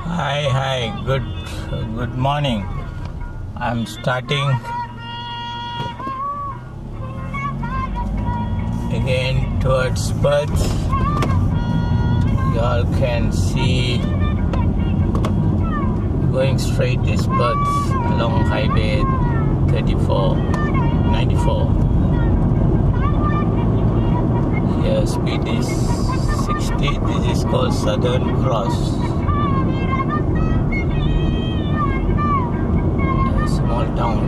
Hi, good morning. I'm starting again towards Perth. Y'all can see going straight is Perth along Highway 94. Here speed is 60. This is called Southern Cross. Small town.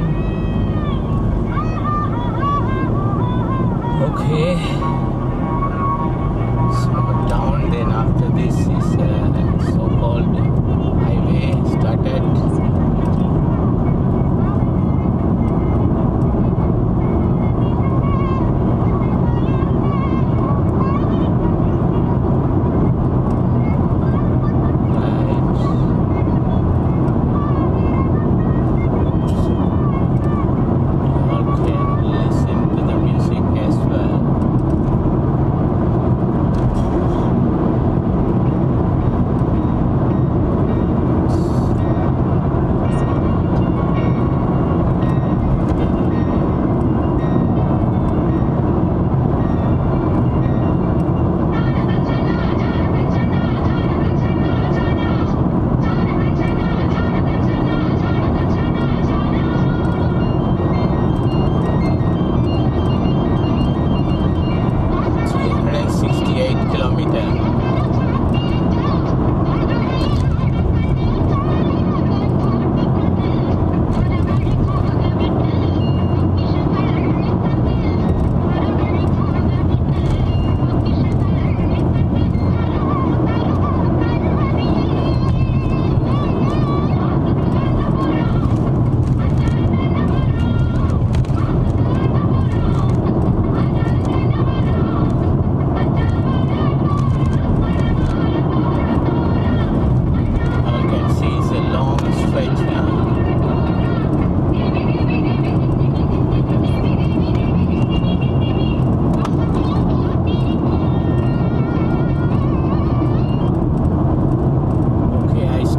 Okay. Small town. Then after this is so-called highway started.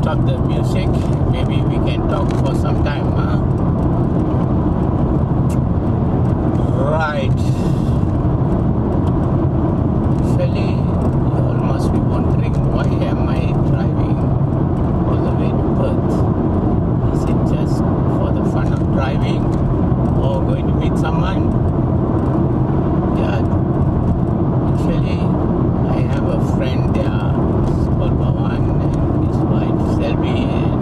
Stop the music. Maybe we can talk for some time, huh? Right. Actually, you all must be wondering, why am I driving all the way to Perth? Is it just for the fun of driving or going to meet someone? Yeah. Actually, I have a friend there. It's called Bhavan and his wife Selvi and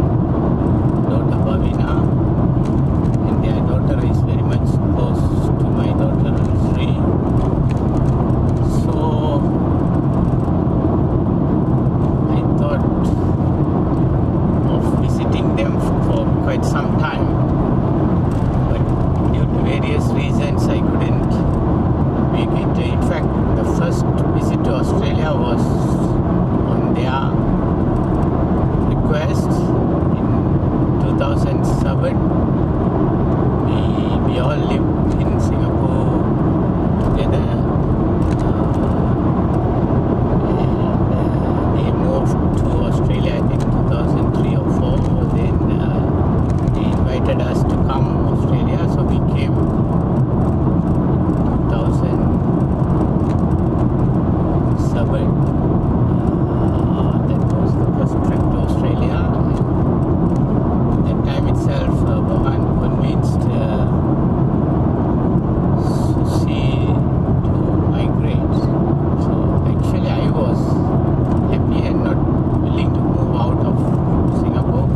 daughter Bhavina, and their daughter is very much close to my daughter Sri. So I thought of visiting them for quite some time, but due to various reasons I couldn't make it. In fact, the first visit to Australia was on their request in 2007. We all lived in Singapore together, and they moved to Australia I think 2003 or 4. Then they invited us to come to Australia, so we came 2007. That was the first trip to Australia. At that time itself, Bhavan convinced Susi to migrate. So actually I was happy and not willing to move out of Singapore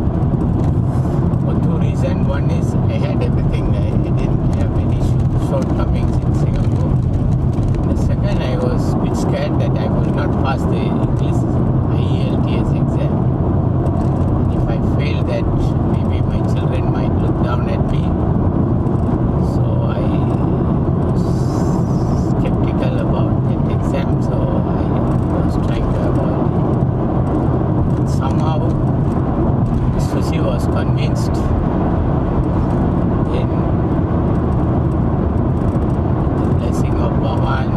for two reasons. One is I had everything. I didn't have any shortcomings in Singapore. The second, I was a bit scared that I will not pass the English IELTS exam. If I fail that, maybe my children might look down at me. So I was skeptical about that exam, so I was trying to avoid it. But somehow, Susi was convinced. Then, with the blessing of Bhavan,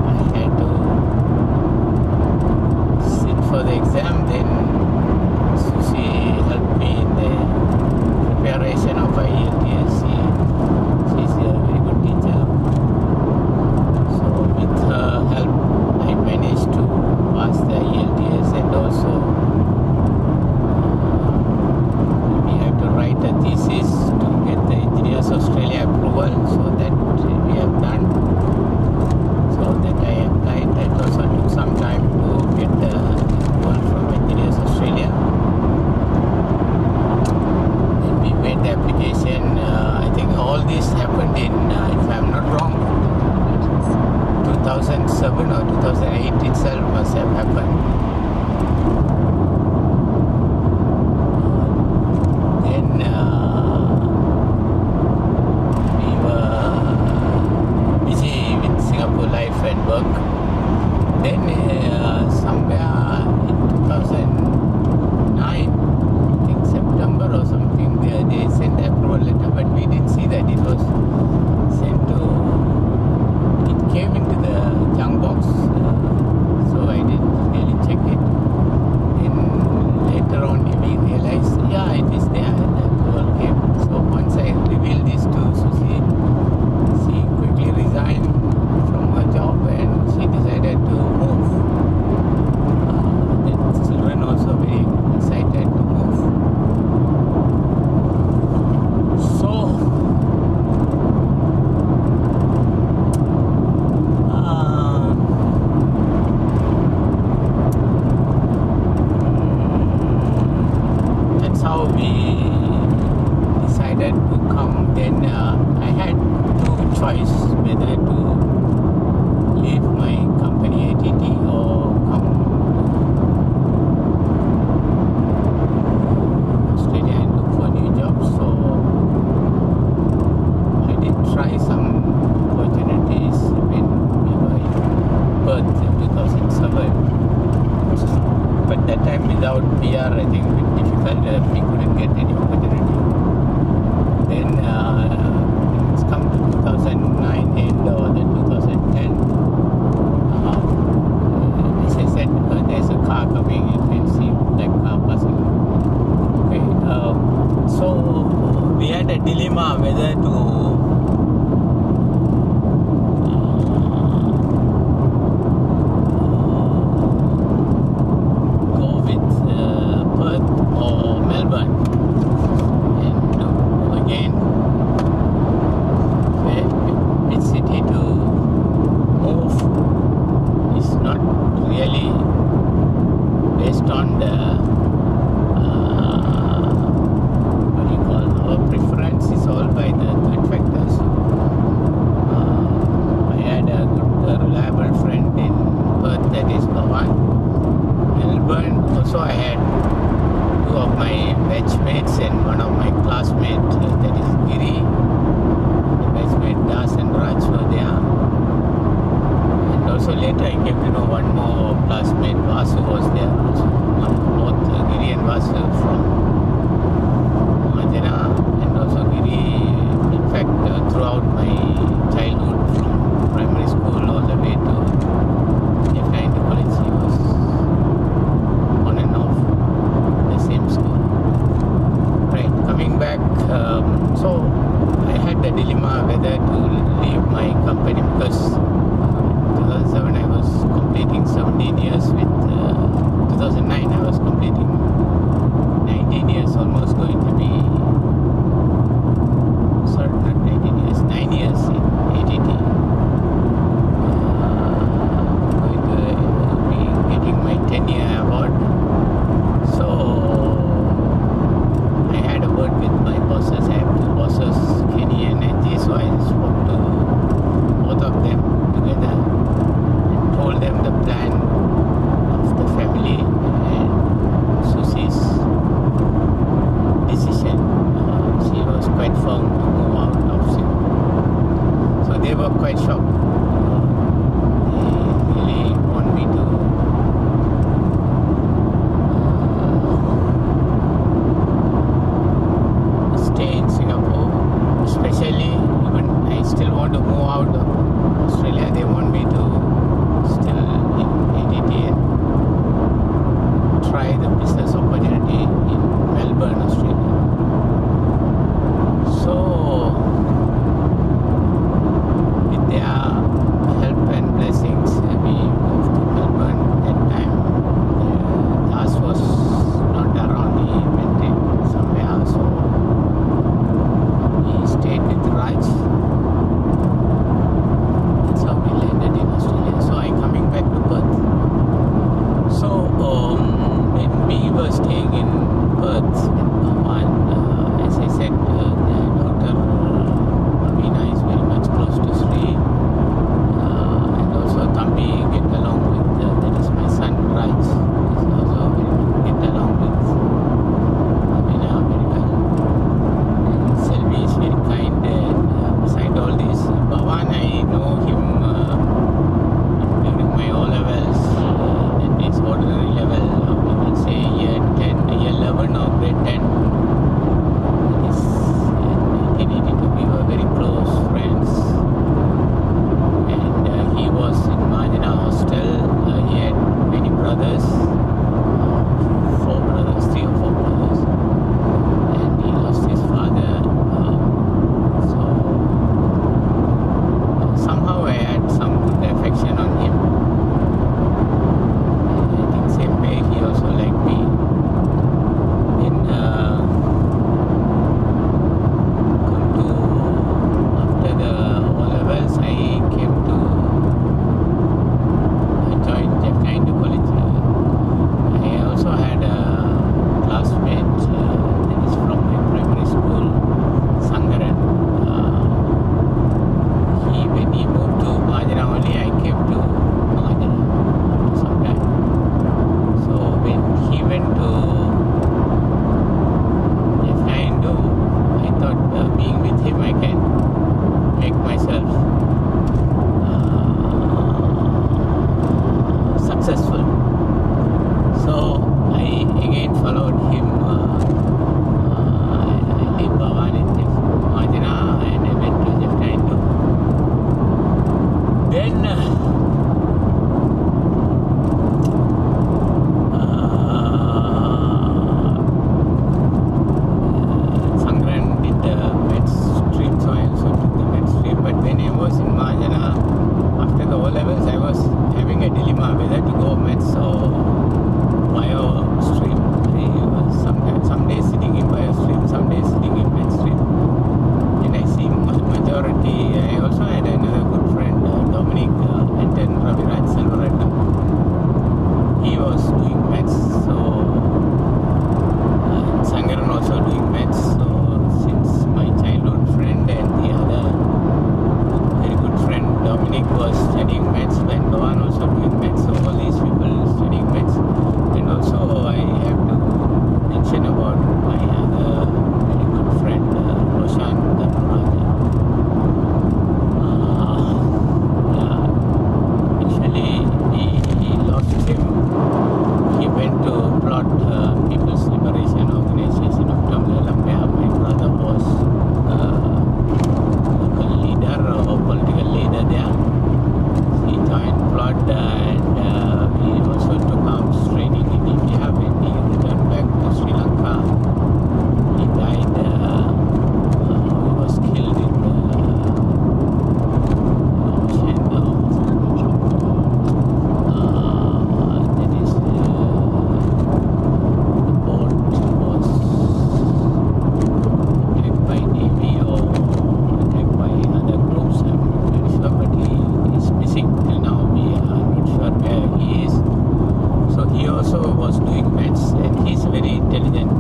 I had to sit for the exam. Then that time without PR, I think difficult. We couldn't get any opportunity. Then it's come to 2009 and then 2010. As I said, there's a car coming. You can see that car passing. Okay. So we had a dilemma whether to so I had two of my batchmates and one of my classmates, that is Giri, the batchmate Das and Raj were there. And also later I came to know one more classmate, Vasu, was there also. Both Giri and Vasu from Majana, and also Giri, in fact, throughout my childhood, from primary school all the way to F9 to college, he was on and off the same school. Right, coming back, so I had the dilemma whether to leave my company because 2007 I was completing 17 years with 2009 I was completing 19 years, almost going to be, sorry, not 19 years, 9 years in ATT. Going to be getting my 10-year award. So I had a word with my bosses. I have two bosses, Kenny and Angie, so I spoke to both of them together and told them the plan of the family and Susie's decision. She was quite firm to move out of Singapore. So they were quite shocked. They really want me to stay in Singapore, especially even I still want to move out of Australia. They want me to still in ADT and try the business opportunity in Melbourne, Australia. So with their help and blessings, we moved to Melbourne. That time Das was not around, he went in somewhere, so he stayed with Raj. That's how we landed in Australia. So I'm coming back to Perth. So when we were staying in Perth with Bhavan, maths. So Sangaran also doing maths. So since my childhood friend and the other very good friend Dominic was studying maths, and Bhavan also doing maths. So all these people studying maths. And also I have to mention about my other very good friend Roshan Dhanuraja. Actually he lost him. He went to plot People's Liberation Organization of Tamil Nadu. My brother was local leader or political leader there. He joined plot and he also took arms training in India. When he returned back to Sri Lanka, he died. He was killed in the ocean. That is, the boat was attacked by Navy or attacked by other groups. I'm not very sure, but he is missing till now. We are not sure where he is. So he also was doing maths, and he's a very intelligent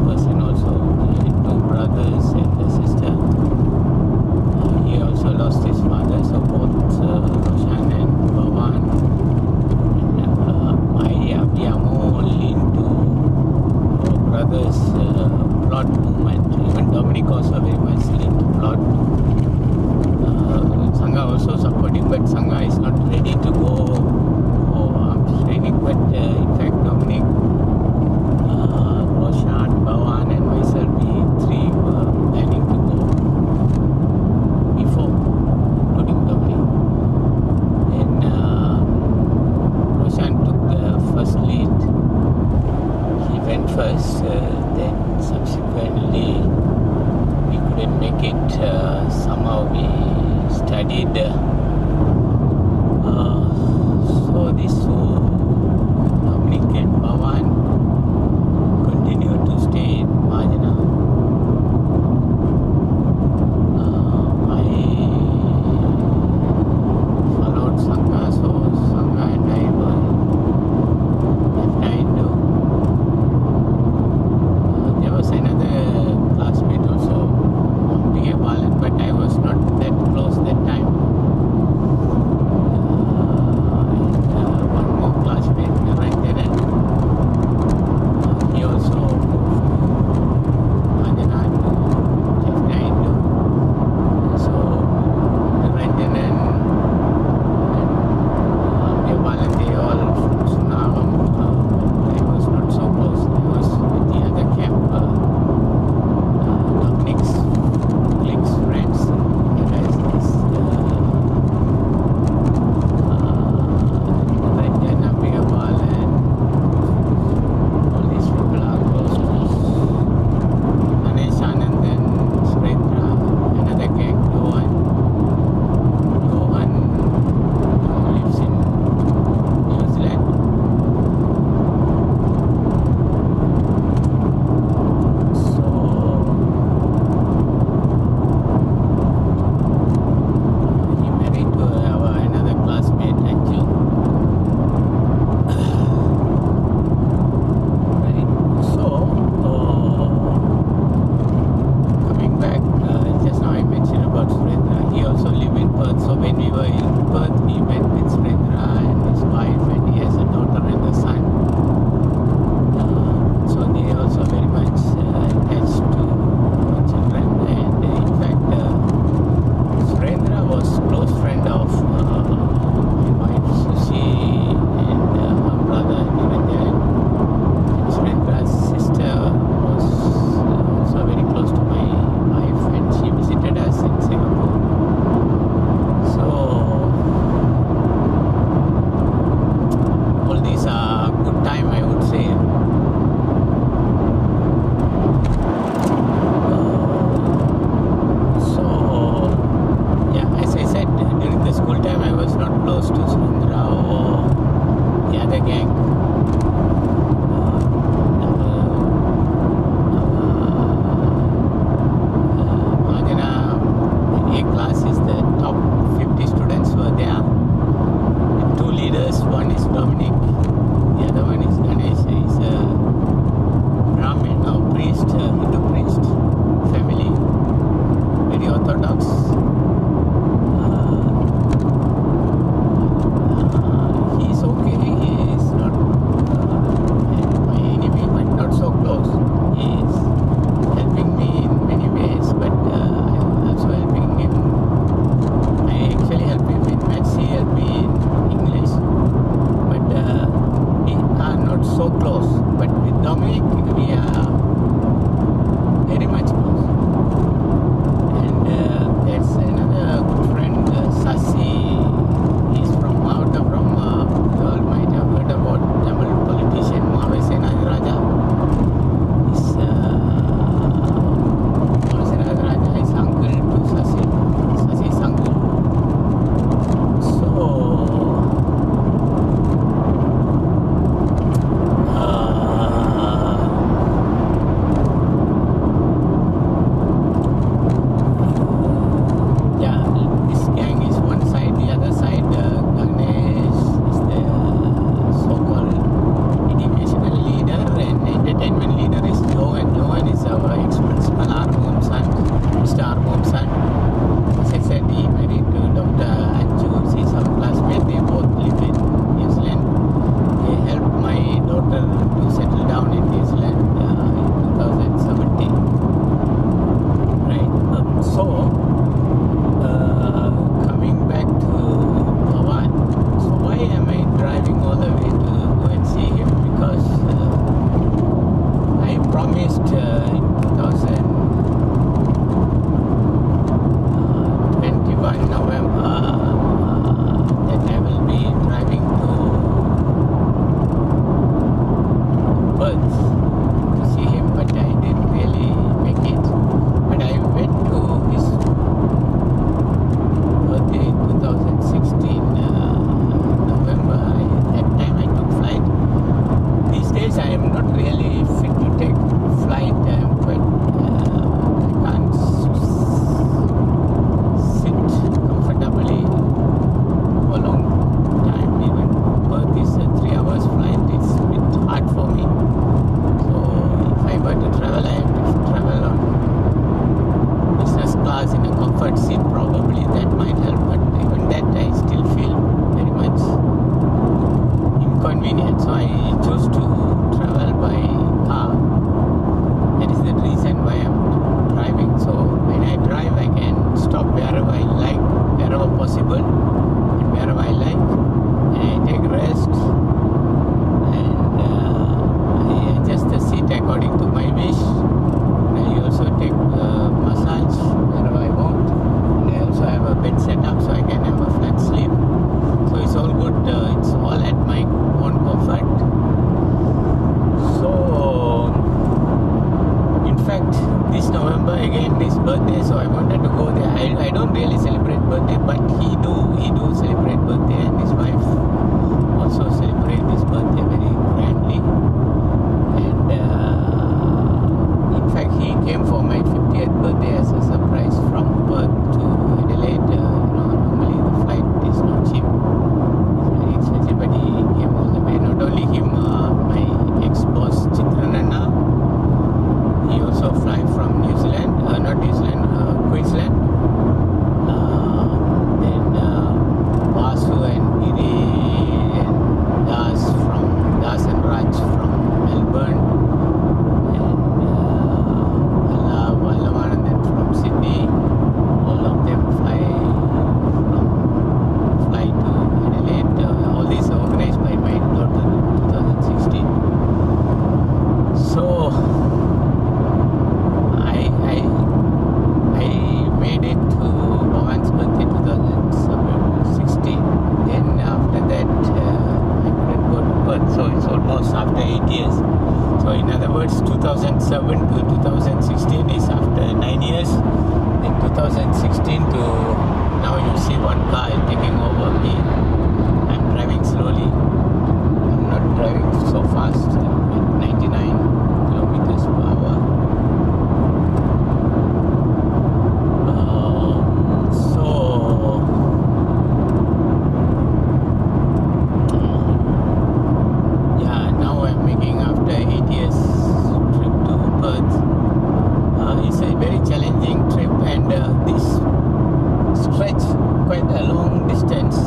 person also. He had two brothers and a sister. He also lost his father, so both Roshan and Bhavan and we are more lean to our brothers' plot movement. Even Dominic also very much lean to plot. Sangha also supporting, but Sangha is not ready to go for arms training. But in fact, Dominic, Roshan, Bhavan, and myself, we three were planning to go before, including Dominic. Then Roshan took the first lead. He went first. Then subsequently, we couldn't make it. Somehow we studied. So these two, Dominic and Bhavan, continued to stay in Mahajana. I followed Sangha, so Sangha and I were behind. There was another classmate also, B.A. Balan, but I was not that close that time. And one more not so close, but with Dominic we are very much close. And there's another good friend, Sasi. He's from out of from. You all might have heard about Tamil politician Mavesen Raja. Mavesen Raja is uncle to Sasi. Sasi's uncle.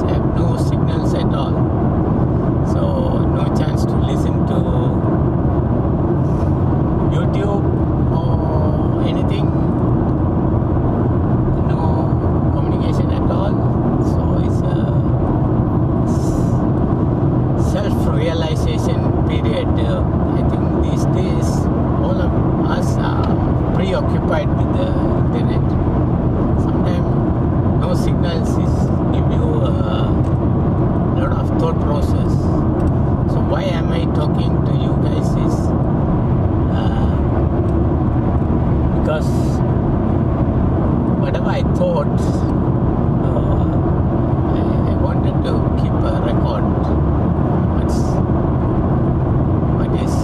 have no signals at all, so no chance to listen to said, I think these days all of us are preoccupied with the internet. Sometimes no signals is give you a lot of thought process. So why am I talking to you guys is because whatever I thought, I wanted to keep a record. What is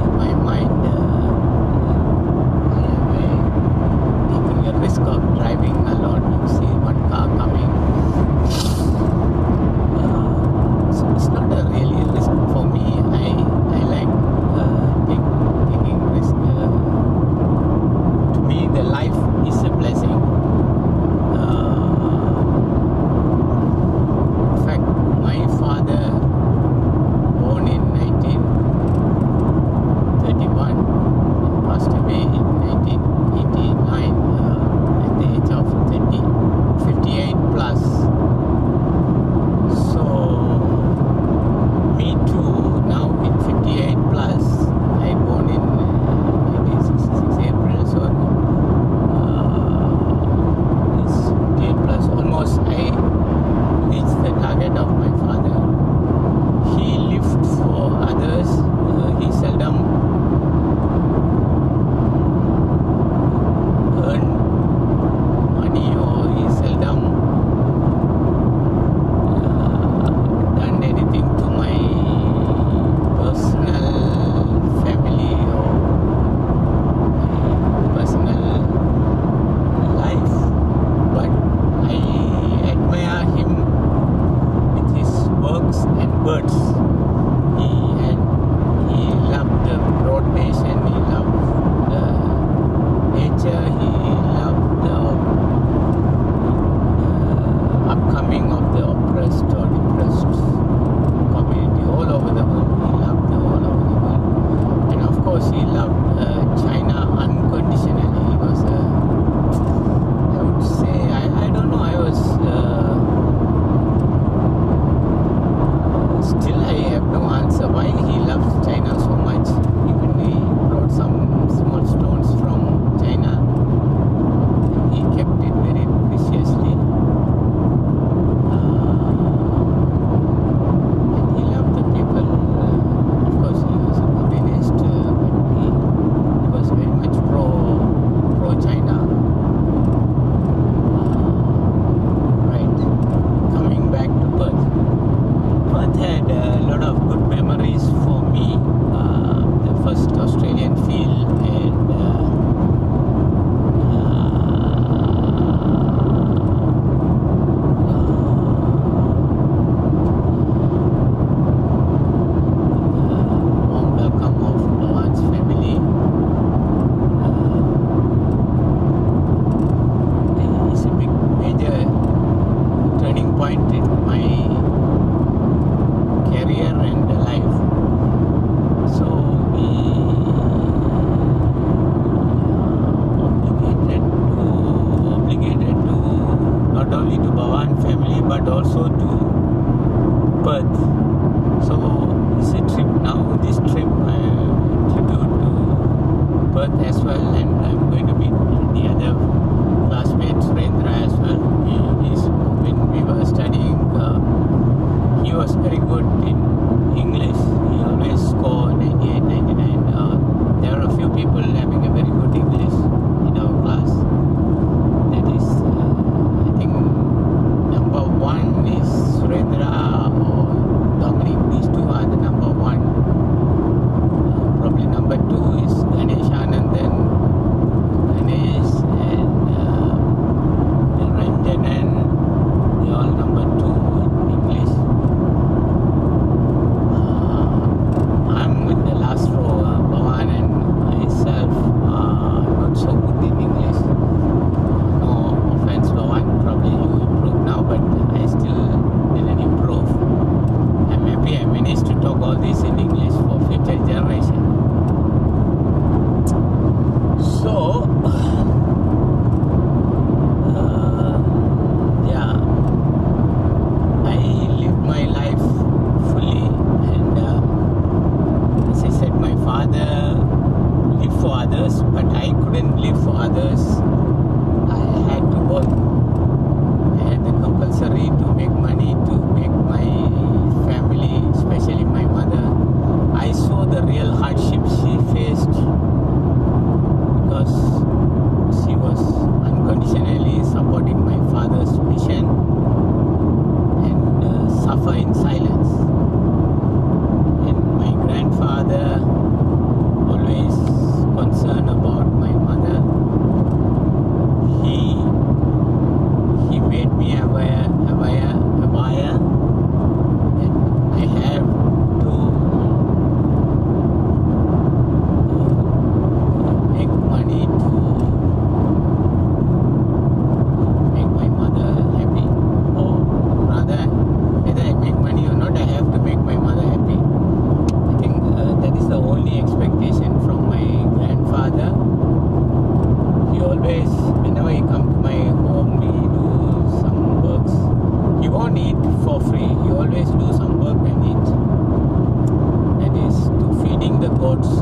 in my mind? Why am I taking a risk of driving alone? You see one car coming. So it's not a really risk for me. I like taking risk. To me, the life is a blessing. others, I had to work. I had the compulsory to make money to make my family, especially my mother. I saw the real hardship she faced because she was unconditionally supporting my father's mission and suffer in silence. And my grandfather always concerned about my mother. He made me aware that I have to make money to make my mother happy, or rather, whether I make money or not, I have to make my mother happy. I think that is the only expectation from my grandfather. He always, whenever he come to my home, we do some works. He won't eat for free. He always do some work and eat. That is to feeding the goats